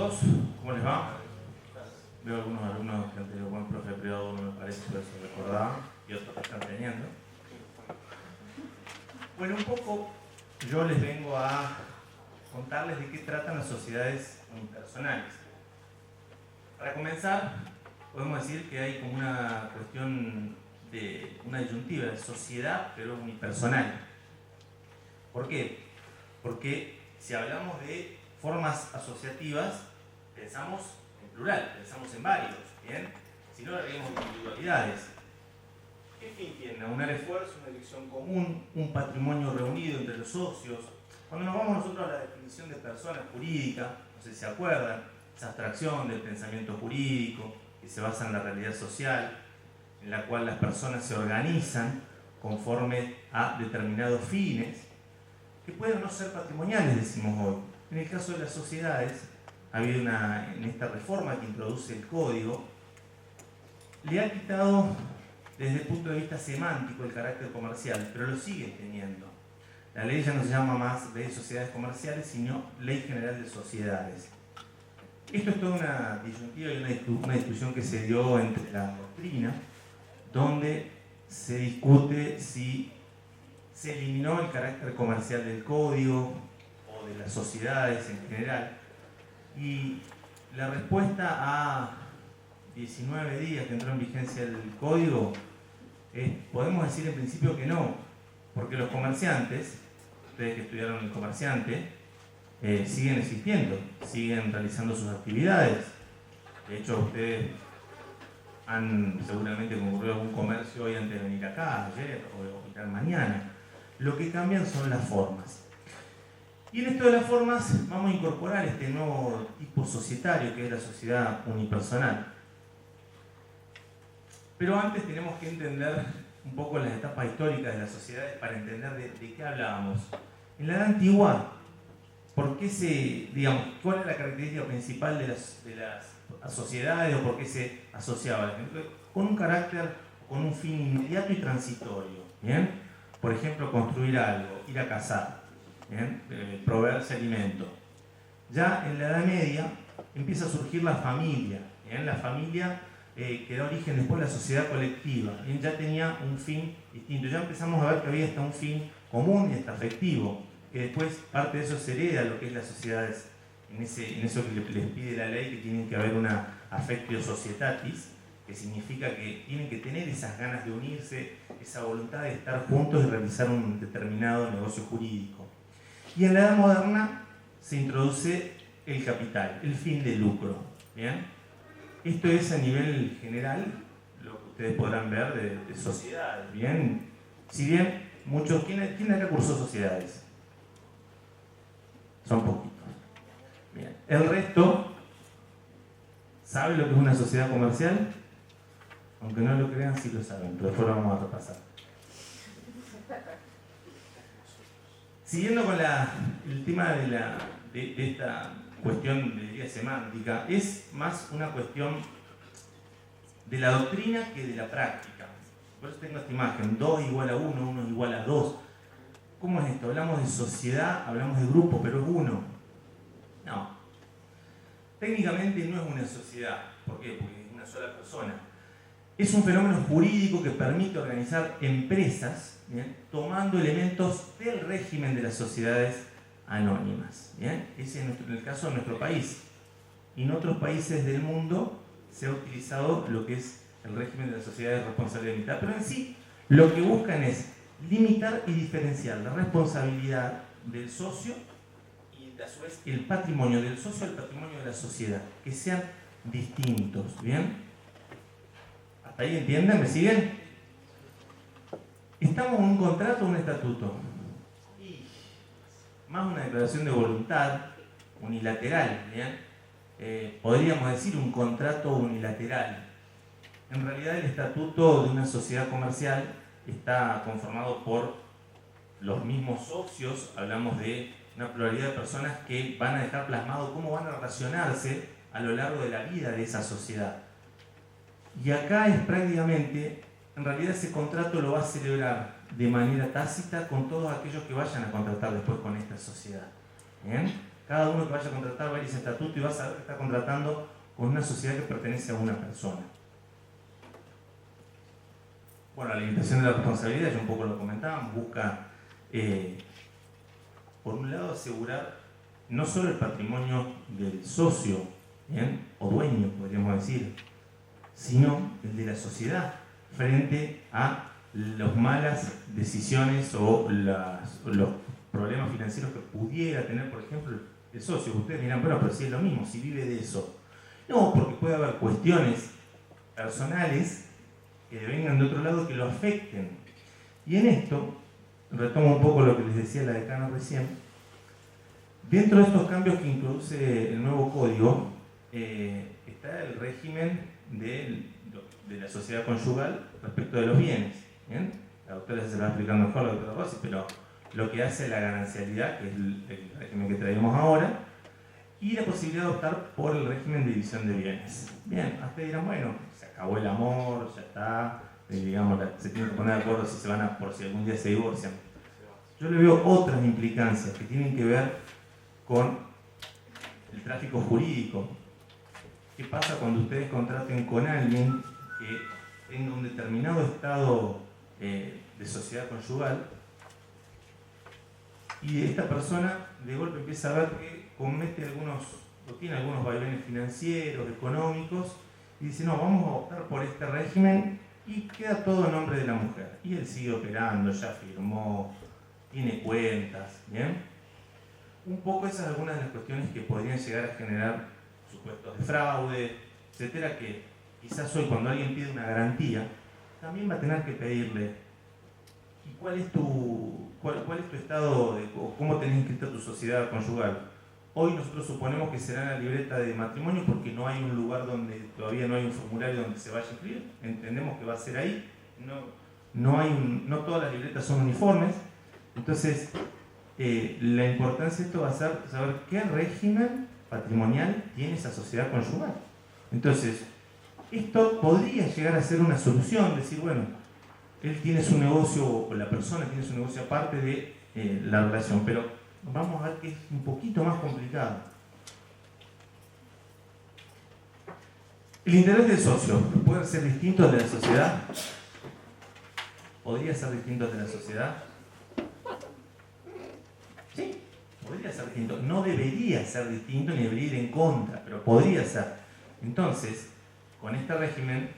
todos, ¿cómo les va? Veo algunos alumnos que han tenido buen profe privado, no me parece, por eso recordaba, y otros que están teniendo. Bueno, un poco yo les vengo a contarles de qué tratan las sociedades unipersonales. Para comenzar, podemos decir que hay como una cuestión de una disyuntiva de sociedad, pero unipersonal. ¿Por qué? Porque si hablamos de formas asociativas, pensamos en plural, pensamos en varios, ¿bien? Si no, haríamos individualidades. ¿Qué fin tiene? Aunar esfuerzo, una elección común, un patrimonio reunido entre los socios. Cuando nos vamos nosotros a la definición de persona jurídica, no sé si se acuerdan, esa abstracción del pensamiento jurídico que se basa en la realidad social, en la cual las personas se organizan conforme a determinados fines, que pueden no ser patrimoniales, decimos hoy. En el caso de las sociedades, ha habido en esta reforma que introduce el código, le ha quitado desde el punto de vista semántico el carácter comercial, pero lo sigue teniendo. La ley ya no se llama más Ley de Sociedades Comerciales, sino Ley General de Sociedades. Esto es toda una disyuntiva y una discusión que se dio entre la doctrina, donde se discute si se eliminó el carácter comercial del código o de las sociedades en general. Y la respuesta a 19 días que entró en vigencia el código, podemos decir en principio que no, porque los comerciantes, ustedes que estudiaron el comerciante, siguen existiendo, siguen realizando sus actividades. De hecho, ustedes han seguramente concurrido a algún comercio hoy antes de venir acá, ayer o mañana. Lo que cambian son las formas. Y en esto de las formas vamos a incorporar este nuevo tipo societario que es la sociedad unipersonal. Pero antes tenemos que entender un poco las etapas históricas de las sociedades para entender de qué hablábamos. En la edad antigua, ¿por qué cuál es la característica principal de las sociedades o por qué se asociaban? Con un carácter, con un fin inmediato y transitorio. ¿Bien? Por ejemplo, construir algo, ir a cazar, ¿bien? Proveerse alimento. Ya en la Edad Media empieza a surgir la familia. ¿Bien? La familia que da origen después a la sociedad colectiva. ¿Bien? Ya tenía un fin distinto. Ya empezamos a ver que había hasta un fin común y hasta afectivo, que después parte de eso se hereda a lo que es las sociedades, en eso que les pide la ley, que tienen que haber una affectio societatis, que significa que tienen que tener esas ganas de unirse, esa voluntad de estar juntos y realizar un determinado negocio jurídico. Y en la Edad Moderna se introduce el capital, el fin de lucro. ¿Bien? Esto es a nivel general lo que ustedes podrán ver de sociedades. ¿Bien? Si bien muchos, ¿quién acá cursó sociedades? Son poquitos. Bien. El resto, ¿sabe lo que es una sociedad comercial? Aunque no lo crean, sí lo saben, pero después lo vamos a repasar. Siguiendo con el tema de esta cuestión de semántica, es más una cuestión de la doctrina que de la práctica. Por eso tengo esta imagen, 2 igual a 1, 1 igual a 2. ¿Cómo es esto? Hablamos de sociedad, hablamos de grupo, pero es uno. No. Técnicamente no es una sociedad. ¿Por qué? Porque es una sola persona. Es un fenómeno jurídico que permite organizar empresas, ¿bien? Tomando elementos del régimen de las sociedades anónimas. ¿Bien? Ese es el caso de nuestro país. Y en otros países del mundo se ha utilizado lo que es el régimen de las sociedades de responsabilidad limitada. Pero en sí, lo que buscan es limitar y diferenciar la responsabilidad del socio y a su vez el patrimonio del socio al patrimonio de la sociedad. Que sean distintos. ¿Bien? ¿Ahí entienden? ¿Me siguen? ¿Estamos en un contrato o un estatuto? Y más una declaración de voluntad unilateral. ¿Bien? Podríamos decir un contrato unilateral. En realidad el estatuto de una sociedad comercial está conformado por los mismos socios. Hablamos de una pluralidad de personas que van a dejar plasmado cómo van a relacionarse a lo largo de la vida de esa sociedad. Y acá es prácticamente, en realidad ese contrato lo va a celebrar de manera tácita con todos aquellos que vayan a contratar después con esta sociedad. ¿Bien? Cada uno que vaya a contratar va a ir a ese estatuto y va a saber que está contratando con una sociedad que pertenece a una persona. Bueno, la limitación de la responsabilidad, ya un poco lo comentábamos, busca, por un lado, asegurar no solo el patrimonio del socio, ¿bien?, o dueño, podríamos decir, sino el de la sociedad frente a las malas decisiones o los problemas financieros que pudiera tener, por ejemplo, el socio. Ustedes dirán, bueno, pero si es lo mismo, si vive de eso. No, porque puede haber cuestiones personales que vengan de otro lado que lo afecten. Y en esto, retomo un poco lo que les decía la decana recién, dentro de estos cambios que introduce el nuevo código, está el régimen de la sociedad conyugal respecto de los bienes. ¿Bien? La doctora se lo va a explicar mejor, la doctora Rossi, pero lo que hace la ganancialidad, que es el régimen que traemos ahora, y la posibilidad de optar por el régimen de división de bienes. Bien, hasta dirán, bueno, se acabó el amor, ya está, digamos, se tienen que poner de acuerdo si se van a, por si algún día se divorcian. Yo le veo otras implicancias que tienen que ver con el tráfico jurídico. ¿Qué pasa cuando ustedes contraten con alguien que tenga un determinado estado de sociedad conyugal y esta persona de golpe empieza a ver que comete tiene algunos vaivenes financieros, económicos, y dice, no, vamos a optar por este régimen, y queda todo en nombre de la mujer. Y él sigue operando, ya firmó, tiene cuentas, ¿bien? Un poco esas son algunas de las cuestiones que podrían llegar a generar supuestos de fraude, etcétera, que quizás hoy cuando alguien pide una garantía, también va a tener que pedirle, ¿y cuál es tu estado, o cómo tenés inscrita tu sociedad conyugal? Hoy nosotros suponemos que será en la libreta de matrimonio porque no hay un lugar donde, todavía no hay un formulario donde se vaya a inscribir, entendemos que va a ser ahí, no todas las libretas son uniformes, entonces la importancia de esto va a ser saber qué régimen patrimonial tiene esa sociedad conyugal. Entonces, esto podría llegar a ser una solución, decir, bueno, él tiene su negocio, o la persona tiene su negocio aparte de la relación, pero vamos a ver que es un poquito más complicado. El interés del socio puede ser distinto al de la sociedad. ¿Podría ser distinto al de la sociedad? Sí, podría ser distinto. No debería ser distinto ni debería ir en contra, pero podría ser. Entonces, con este régimen,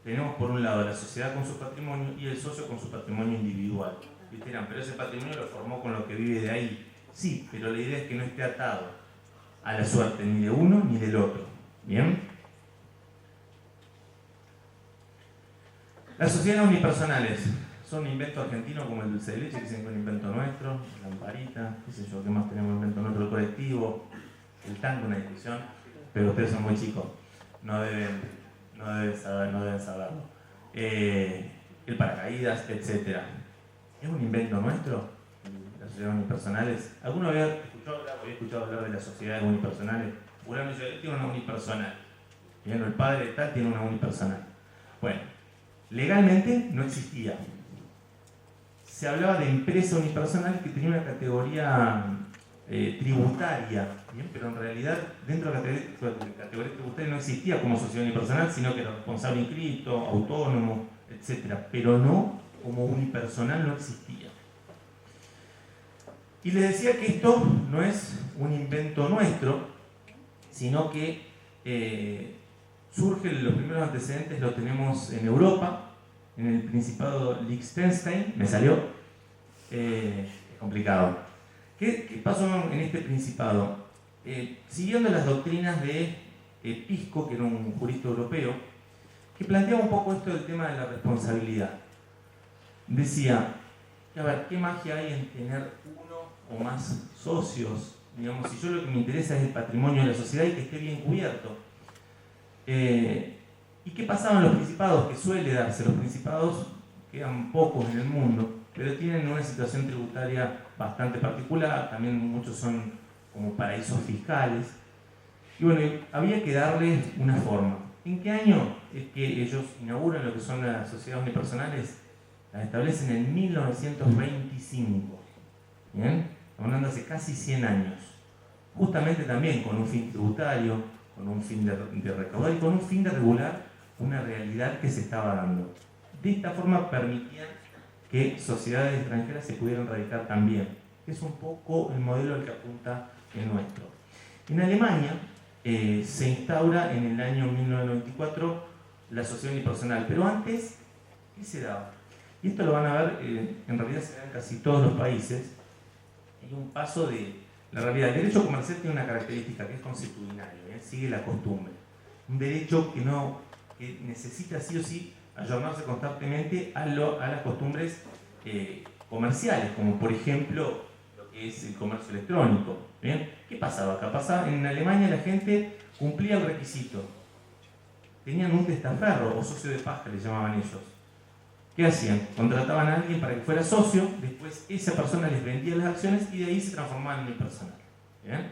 tenemos por un lado la sociedad con su patrimonio y el socio con su patrimonio individual. Y ustedes dirán, pero ese patrimonio lo formó con lo que vive de ahí. Sí, pero la idea es que no esté atado a la suerte ni de uno ni del otro. ¿Bien? Las sociedades unipersonales son un invento argentino como el dulce de leche, que es un invento nuestro, la lamparita, qué sé yo, qué más tenemos invento nuestro, el colectivo, el tango, una discusión, pero ustedes son muy chicos, no deben saberlo. El paracaídas, etc. ¿Es un invento nuestro? Las sociedades unipersonales. ¿Alguno había escuchado hablar de las sociedades unipersonales? Fulano dice, él tiene una unipersonal. Bien, el padre de tal tiene una unipersonal. Bueno, legalmente no existía. Se hablaba de empresa unipersonal que tenía una categoría tributaria, ¿bien? Pero en realidad dentro de la categoría tributaria no existía como sociedad unipersonal, sino que era responsable inscrito, autónomo, etc. Pero no como unipersonal, no existía. Y les decía que esto no es un invento nuestro, sino que los primeros antecedentes los tenemos en Europa, en el Principado Liechtenstein, me salió, es complicado. ¿Qué pasó en este Principado? Siguiendo las doctrinas de Pisco, que era un jurista europeo, que planteaba un poco esto del tema de la responsabilidad. Decía, a ver, ¿qué magia hay en tener uno o más socios? Digamos, si yo lo que me interesa es el patrimonio de la sociedad y que esté bien cubierto. ¿Y qué pasaba en los principados? Que suele darse, los principados quedan pocos en el mundo, pero tienen una situación tributaria bastante particular, también muchos son como paraísos fiscales. Y bueno, había que darle una forma. ¿En qué año es que ellos inauguran lo que son las sociedades unipersonales? Las establecen en 1925. ¿Bien? Estamos hablando hace casi 100 años. justamente también con un fin tributario, con un fin de recaudar y con un fin de regular una realidad que se estaba dando. De esta forma permitían que sociedades extranjeras se pudieran radicar también, que es un poco el modelo al que apunta el nuestro. En Alemania se instaura en el año 1994 la sociedad unipersonal, pero antes, ¿qué se daba? Y esto lo van a ver, en realidad se da en casi todos los países, hay un paso de la realidad. El derecho comercial tiene una característica que es consuetudinario, sigue la costumbre. Un derecho que necesita sí o sí ayornarse constantemente a las costumbres comerciales, como por ejemplo lo que es el comercio electrónico. ¿Bien? ¿Qué pasaba acá? En Alemania la gente cumplía el requisito. Tenían un testaferro o socio de paja, le llamaban ellos. ¿Qué hacían? Contrataban a alguien para que fuera socio, después esa persona les vendía las acciones y de ahí se transformaban en unipersonal. ¿Bien?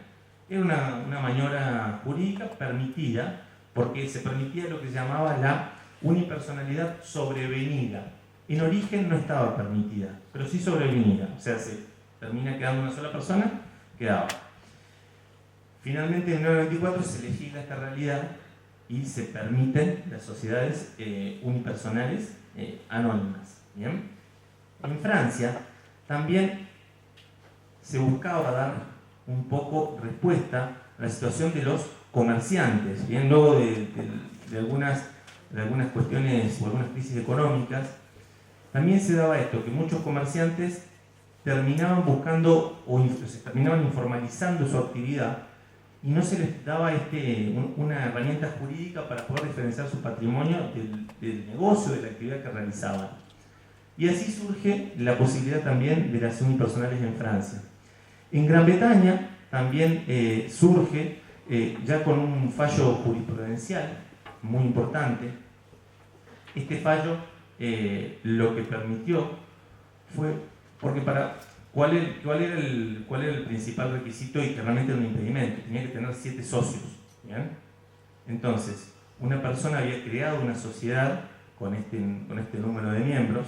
Era una maniobra jurídica permitida, porque se permitía lo que se llamaba la unipersonalidad sobrevenida. En origen no estaba permitida, pero sí sobrevenida. O sea, se termina quedando una sola persona, quedaba. Finalmente, en 1994 se legisla esta realidad y se permiten las sociedades unipersonales anónimas. ¿Bien? En Francia también se buscaba dar un poco respuesta a la situación de los comerciantes, ¿bien? Luego de algunas cuestiones o algunas crisis económicas, también se daba esto, que muchos comerciantes terminaban buscando o se terminaban informalizando su actividad y no se les daba una herramienta jurídica para poder diferenciar su patrimonio del negocio, de la actividad que realizaban. Y así surge la posibilidad también de las unipersonales en Francia. En Gran Bretaña también surge, ya con un fallo jurisprudencial muy importante. Este fallo lo que permitió fue, porque ¿cuál era el principal requisito y que realmente era un impedimento? Tenía que tener 7 socios. ¿Bien? Entonces, una persona había creado una sociedad con este número de miembros.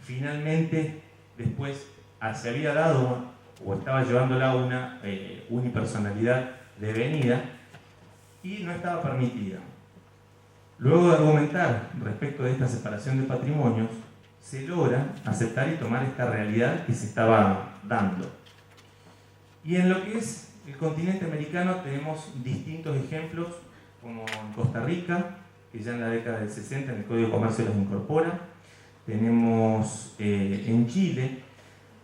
Finalmente, después se había dado o estaba llevándola a una unipersonalidad devenida y no estaba permitida. Luego de argumentar respecto de esta separación de patrimonios, se logra aceptar y tomar esta realidad que se estaba dando. Y en lo que es el continente americano tenemos distintos ejemplos, como en Costa Rica, que ya en la década del 60 en el Código de Comercio los incorpora. Tenemos en Chile,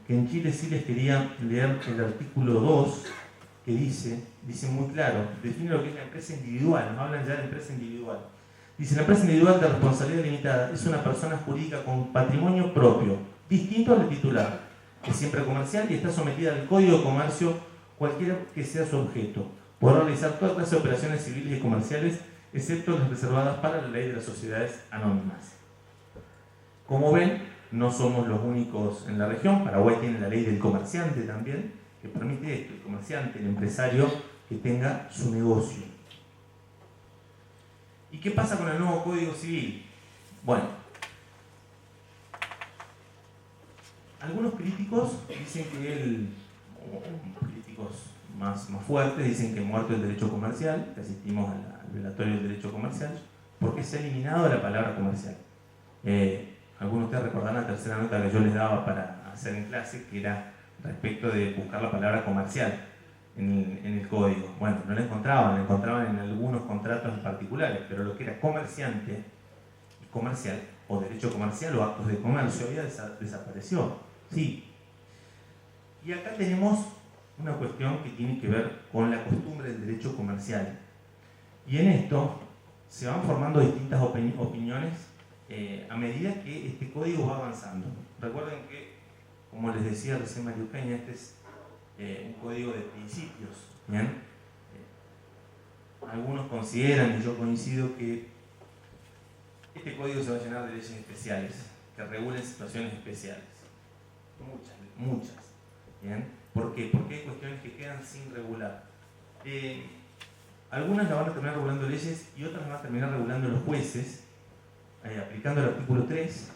que en Chile sí les quería leer el artículo 2, que dice muy claro, define lo que es la empresa individual, nos hablan ya de empresa individual. Dice, la empresa individual de responsabilidad limitada es una persona jurídica con patrimonio propio, distinto al titular, que es siempre comercial y está sometida al Código de Comercio, cualquiera que sea su objeto. Podrá realizar toda clase de operaciones civiles y comerciales, excepto las reservadas para la ley de las sociedades anónimas. Como ven, no somos los únicos en la región. Paraguay tiene la ley del comerciante también, que permite esto, el comerciante, el empresario, que tenga su negocio. ¿Y qué pasa con el nuevo Código Civil? Bueno, algunos críticos dicen críticos más fuertes, dicen que muerto el derecho comercial, que asistimos al velatorio del derecho comercial, porque se ha eliminado la palabra comercial. Algunos de ustedes recordarán la tercera nota que yo les daba para hacer en clase, que era respecto de buscar la palabra comercial en el código. Bueno, no la encontraban en algunos contratos particulares, pero lo que era comerciante y comercial, o derecho comercial o actos de comercio, ya desapareció. Sí. Y acá tenemos una cuestión que tiene que ver con la costumbre del derecho comercial. Y en esto se van formando distintas opiniones a medida que este código va avanzando. Recuerden que, como les decía recién Mario Caña, este es un código de principios. ¿Bien? Algunos consideran, y yo coincido, que este código se va a llenar de leyes especiales que regulen situaciones especiales. Muchas. ¿Bien? ¿Por qué? Porque hay cuestiones que quedan sin regular. Algunas las van a terminar regulando leyes y otras las van a terminar regulando los jueces, aplicando el artículo 3,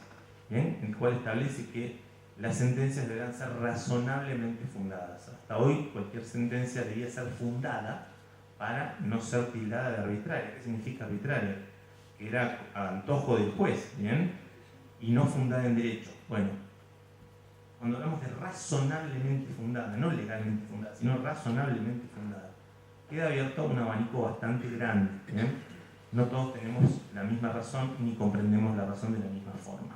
¿bien? En el cual establece que las sentencias deberán ser razonablemente fundadas. Hasta hoy cualquier sentencia debía ser fundada para no ser tildada de arbitraria. ¿Qué significa arbitraria? Que era a antojo del juez, ¿bien? Y no fundada en derecho. Bueno, cuando hablamos de razonablemente fundada, no legalmente fundada, sino razonablemente fundada, queda abierto un abanico bastante grande, ¿bien? No todos tenemos la misma razón ni comprendemos la razón de la misma forma.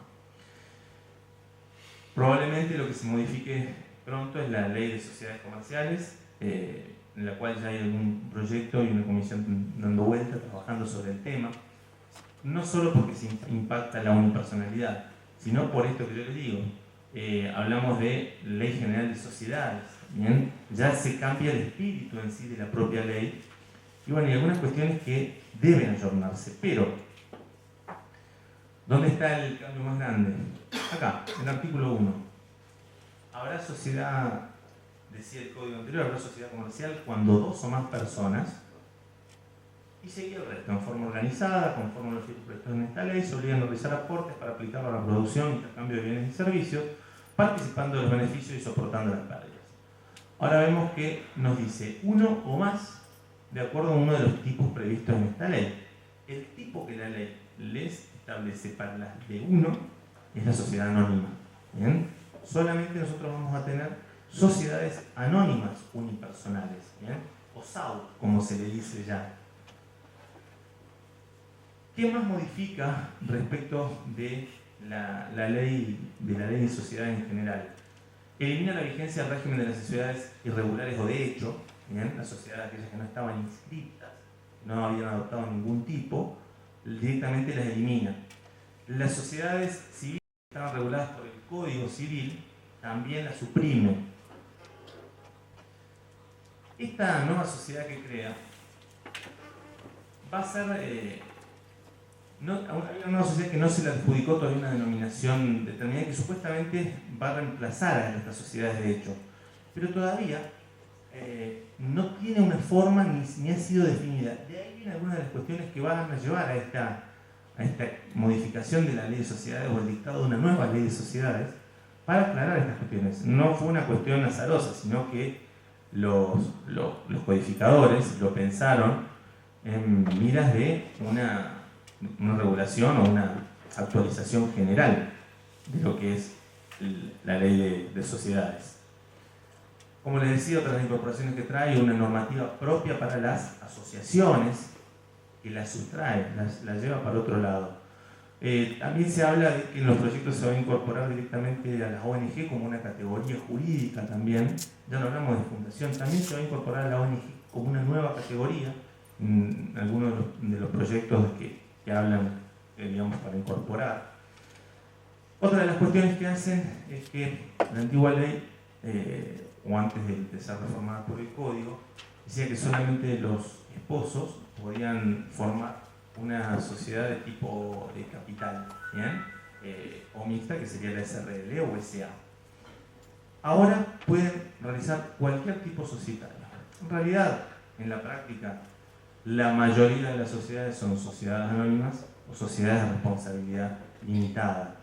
Probablemente lo que se modifique pronto es la ley de sociedades comerciales, en la cual ya hay algún proyecto y una comisión dando vuelta, trabajando sobre el tema, no solo porque se impacta la unipersonalidad, sino por esto que yo les digo. Hablamos de Ley General de Sociedades, ¿bien? Ya se cambia el espíritu en sí de la propia ley, y bueno, hay algunas cuestiones que deben ayornarse, pero ¿dónde está el cambio más grande? Acá, en el artículo 1. Habrá sociedad, decía el código anterior, habrá sociedad comercial cuando dos o más personas, y seguía el resto, en forma organizada, conforme a los tipos previstos en esta ley, se obligan a realizar aportes para aplicarlo a la producción, intercambio de bienes y servicios, participando de los beneficios y soportando las pérdidas. Ahora vemos que nos dice uno o más, de acuerdo a uno de los tipos previstos en esta ley. El tipo que la ley les establece para las de uno es la sociedad anónima. ¿Bien? Solamente nosotros vamos a tener sociedades anónimas unipersonales, ¿bien? O SAU, como se le dice ya. ¿Qué más modifica respecto de la ley de sociedades en general? Elimina la vigencia del régimen de las sociedades irregulares o de hecho, ¿bien? Las sociedades aquellas que no estaban inscritas, no habían adoptado ningún tipo, directamente las elimina. Las sociedades civiles que estaban reguladas por el Código Civil también las suprime. Esta nueva sociedad que crea va a ser hay una nueva sociedad que no se le adjudicó todavía una denominación determinada que supuestamente va a reemplazar a estas sociedades de hecho, pero todavía no tiene una forma ni ha sido definida. De ahí vienen algunas de las cuestiones que van a llevar a esta modificación de la ley de sociedades o el dictado de una nueva ley de sociedades para aclarar estas cuestiones. No fue una cuestión azarosa, sino que los codificadores lo pensaron en miras de una regulación o una actualización general de lo que es la ley de sociedades. Como les decía, otra de las incorporaciones que trae una normativa propia para las asociaciones que las sustrae, las lleva para otro lado. También se habla de que en los proyectos se va a incorporar directamente a las ONG como una categoría jurídica también. Ya no hablamos de fundación, también se va a incorporar a la ONG como una nueva categoría en algunos de los proyectos que hablan, digamos, para incorporar. Otra de las cuestiones que hacen es que la antigua ley, o antes de ser reformada por el Código, decía que solamente los esposos podían formar una sociedad de tipo de capital, ¿bien? O mixta, que sería la SRL o SA. Ahora pueden realizar cualquier tipo societario. En realidad, en la práctica, la mayoría de las sociedades son sociedades anónimas o sociedades de responsabilidad limitada.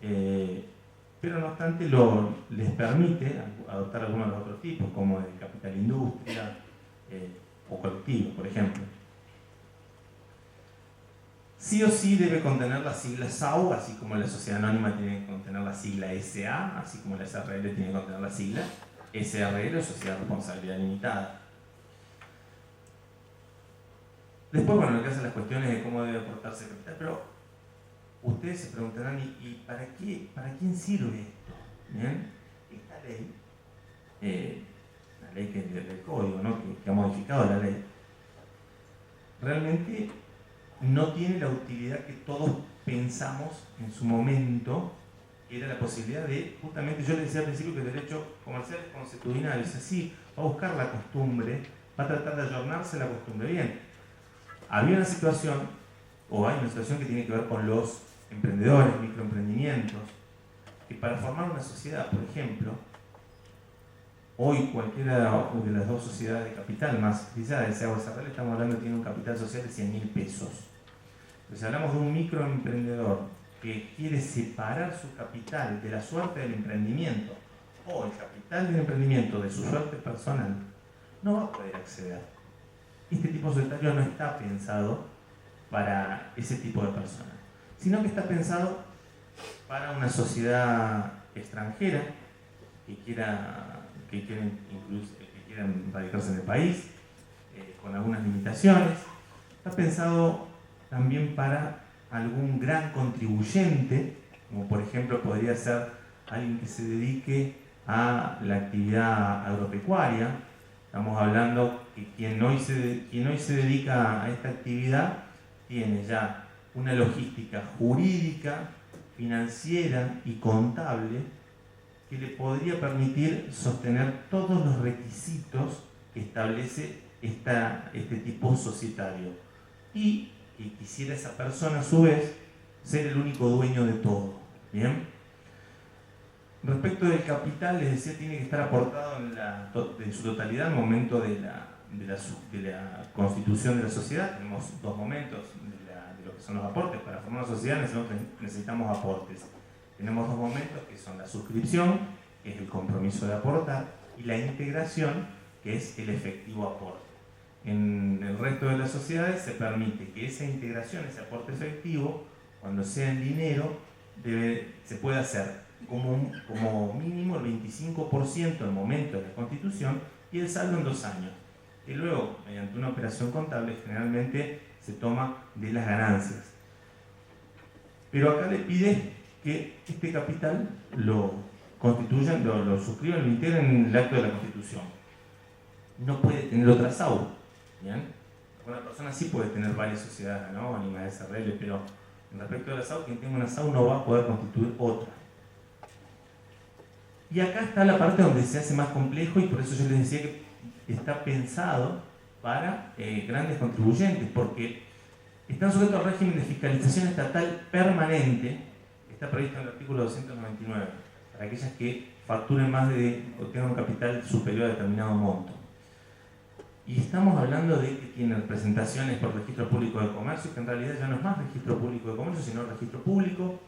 Pero no obstante les permite adoptar algunos de los otros tipos, como el capital industria o colectivo, por ejemplo. Sí o sí debe contener la sigla SAU, así como la sociedad anónima tiene que contener la sigla SA, así como la SRL tiene que contener la sigla SRL o Sociedad de Responsabilidad Limitada. Después, bueno, lo que hacen las cuestiones de cómo debe aportarse capital, pero ustedes se preguntarán, ¿y para quién sirve esto? ¿Bien? Esta ley, la ley que es del código, ¿no? que ha modificado la ley, realmente no tiene la utilidad que todos pensamos en su momento, que era la posibilidad de, justamente yo les decía al principio que el derecho comercial es consuetudinario, es así, va a buscar la costumbre, va a tratar de ayornarse a la costumbre. Bien, había una situación, o hay una situación que tiene que ver con los emprendedores, microemprendimientos, que para formar una sociedad, por ejemplo, hoy cualquiera de las dos sociedades de capital más utilizadas, sea o SRL, estamos hablando que tiene un capital social de 100.000 pesos. Entonces, si hablamos de un microemprendedor que quiere separar su capital de la suerte del emprendimiento o el capital del emprendimiento de su suerte personal, no va a poder acceder. Este tipo societario no está pensado para ese tipo de personas, sino que está pensado para una sociedad extranjera que quieran radicarse en el país, con algunas limitaciones. Está pensado también para algún gran contribuyente, como por ejemplo podría ser alguien que se dedique a la actividad agropecuaria. Estamos hablando que quien hoy se dedica a esta actividad tiene ya una logística jurídica, financiera y contable que le podría permitir sostener todos los requisitos que establece este tipo societario, y que quisiera esa persona a su vez ser el único dueño de todo. ¿Bien? Respecto del capital, les decía, tiene que estar aportado en su totalidad al momento de la constitución de la sociedad. Tenemos dos momentos de lo que son los aportes. Para formar una sociedad necesitamos aportes. Tenemos dos momentos que son la suscripción, que es el compromiso de aportar, y la integración, que es el efectivo aporte. En el resto de las sociedades se permite que esa integración, ese aporte efectivo, cuando sea en dinero, se puede hacer como mínimo el 25% al momento de la constitución y el saldo en 2 años. Y luego, mediante una operación contable, generalmente se toma de las ganancias. Pero acá le pide que este capital lo constituyan, lo suscriban, lo integren en el acto de la constitución. No puede tener otra SAU. ¿Bien? Una persona sí puede tener varias sociedades anónimas, SRL, pero respecto a la SAU, quien tenga una SAU no va a poder constituir otra. Y acá está la parte donde se hace más complejo, y por eso yo les decía que está pensado para grandes contribuyentes, porque están sujetos al régimen de fiscalización estatal permanente, que está previsto en el artículo 299, para aquellas que facturen más o tengan un capital superior a determinado monto. Y estamos hablando de que tienen presentaciones por registro público de comercio, que en realidad ya no es más registro público de comercio, sino registro público,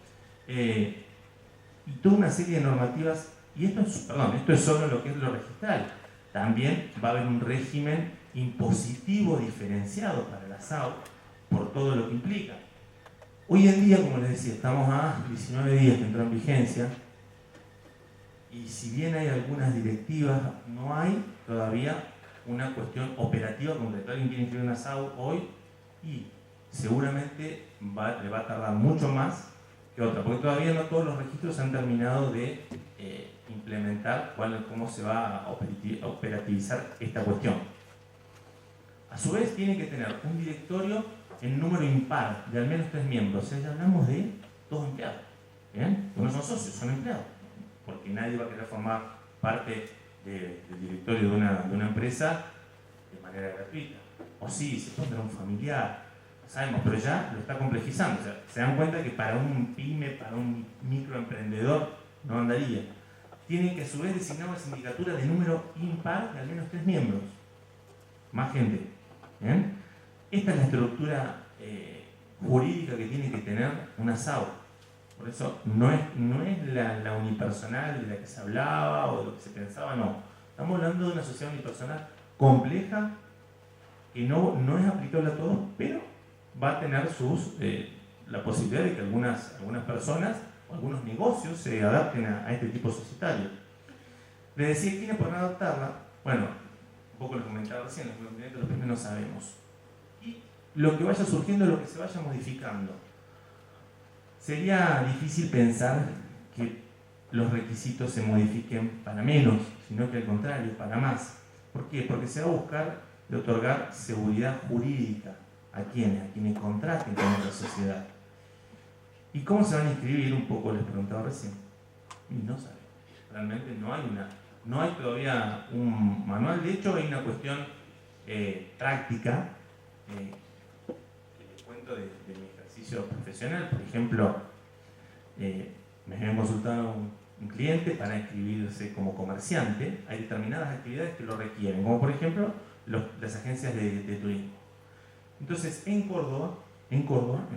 y toda una serie de normativas. Y esto es solo lo que es lo registral. También va a haber un régimen impositivo diferenciado para la SAU por todo lo que implica. Hoy en día, como les decía, estamos a 19 días que entró en vigencia, y si bien hay algunas directivas, no hay todavía una cuestión operativa concreta. Alguien quiere inscribir una SAU hoy y seguramente le va a tardar mucho más que otra, porque todavía no todos los registros han terminado de implementar cómo se va a operativizar esta cuestión. A su vez, tiene que tener un directorio en número impar de al menos 3 miembros. O sea, ya hablamos de 2 empleados. ¿Bien? No son socios, son empleados, porque nadie va a querer formar parte del directorio de una empresa de manera gratuita. O sí, se puede tener un familiar, lo sabemos, pero ya lo está complejizando. O sea, se dan cuenta que para un pyme, para un microemprendedor, no andaría. Tienen que a su vez designar una sindicatura de número impar de al menos 3 miembros. Más gente. ¿Bien? Esta es la estructura jurídica que tiene que tener una SAU. Por eso no es la unipersonal de la que se hablaba o de lo que se pensaba, no. Estamos hablando de una sociedad unipersonal compleja que no es aplicable a todos, pero va a tener la posibilidad de que algunas personas o algunos negocios se adapten a este tipo societario. Les decía, ¿quiénes podrán adoptarla? Bueno, un poco lo comentaba recién, los primero no sabemos. Y lo que vaya surgiendo es lo que se vaya modificando. Sería difícil pensar que los requisitos se modifiquen para menos, sino que al contrario, para más. ¿Por qué? Porque se va a buscar de otorgar seguridad jurídica a quienes contraten con otra sociedad. ¿Y cómo se van a inscribir? Un poco les preguntaba recién. Y no sabemos. Realmente no hay todavía un manual. De hecho, hay una cuestión práctica que les cuento de mi ejercicio profesional. Por ejemplo, me habían consultado un cliente para inscribirse como comerciante. Hay determinadas actividades que lo requieren, como por ejemplo las agencias de turismo. Entonces, en Córdoba, en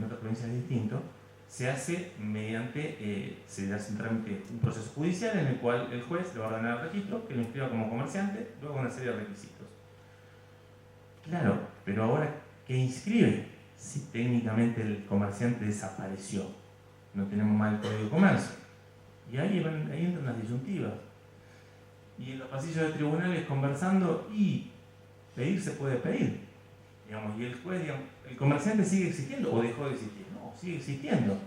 otras provincias es distinto, se hace mediante, se hace un proceso judicial en el cual el juez le va a ordenar el registro, que lo inscriba como comerciante, luego una serie de requisitos. Claro, pero ahora, ¿qué inscribe? Si técnicamente el comerciante desapareció, no tenemos más el Código de Comercio. Y ahí entran las disyuntivas. Y en los pasillos de tribunales conversando, y pedir se puede pedir. Digamos, y el juez, digamos, ¿el comerciante sigue existiendo o dejó de existir? No, sigue existiendo.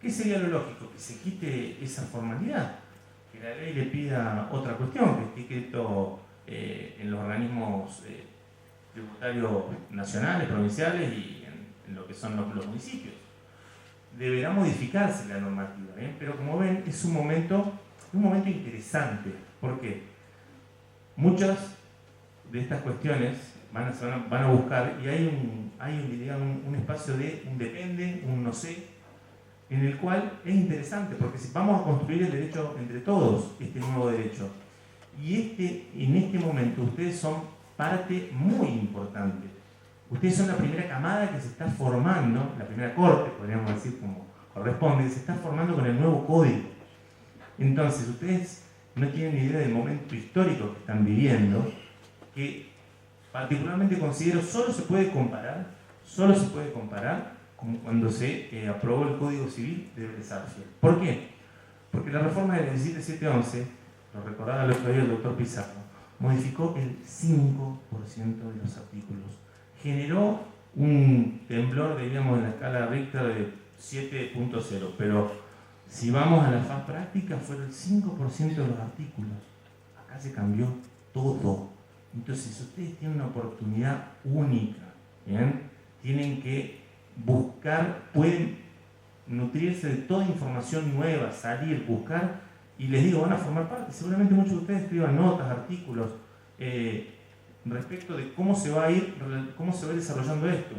¿Qué sería lo lógico? Que se quite esa formalidad, que la ley le pida otra cuestión, que esté escrito en los organismos tributarios nacionales, provinciales y en lo que son los municipios. Deberá modificarse la normativa, ¿eh? Pero como ven, es un momento interesante. ¿Por qué? Muchas de estas cuestiones van a buscar, y hay un espacio de un depende, un no sé, en el cual es interesante, porque si vamos a construir el derecho entre todos, este nuevo derecho, y en este momento ustedes son parte muy importante. Ustedes son la primera camada que se está formando, la primera corte, podríamos decir como corresponde, que se está formando con el nuevo código. Entonces, ustedes no tienen ni idea del momento histórico que están viviendo, que particularmente considero solo se puede comparar con cuando se aprobó el Código Civil de Bresarfield. ¿Por qué? Porque la reforma del 17711, lo recordaba el otro día el doctor Pizarro, modificó el 5% de los artículos. Generó un temblor, diríamos, en la escala Richter de 7.0, pero si vamos a la faz práctica, fueron el 5% de los artículos. Acá se cambió todo. Entonces, ustedes tienen una oportunidad única, ¿bien? Tienen que buscar, pueden nutrirse de toda información nueva, salir, buscar, y les digo, van a formar parte. Seguramente muchos de ustedes escriban notas, artículos, respecto de cómo se va a ir desarrollando esto.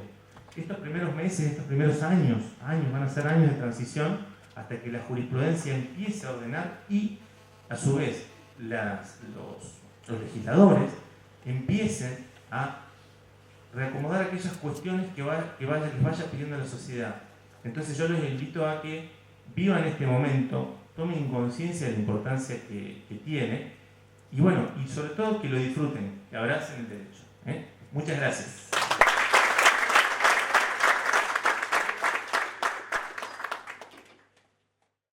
Estos primeros meses, estos primeros años van a ser años de transición hasta que la jurisprudencia empiece a ordenar y, a su vez, los legisladores empiecen a reacomodar aquellas cuestiones que les vaya pidiendo la sociedad. Entonces yo les invito a que vivan este momento, tomen conciencia de la importancia que tiene y bueno, y sobre todo que lo disfruten, que abracen el derecho. Muchas gracias.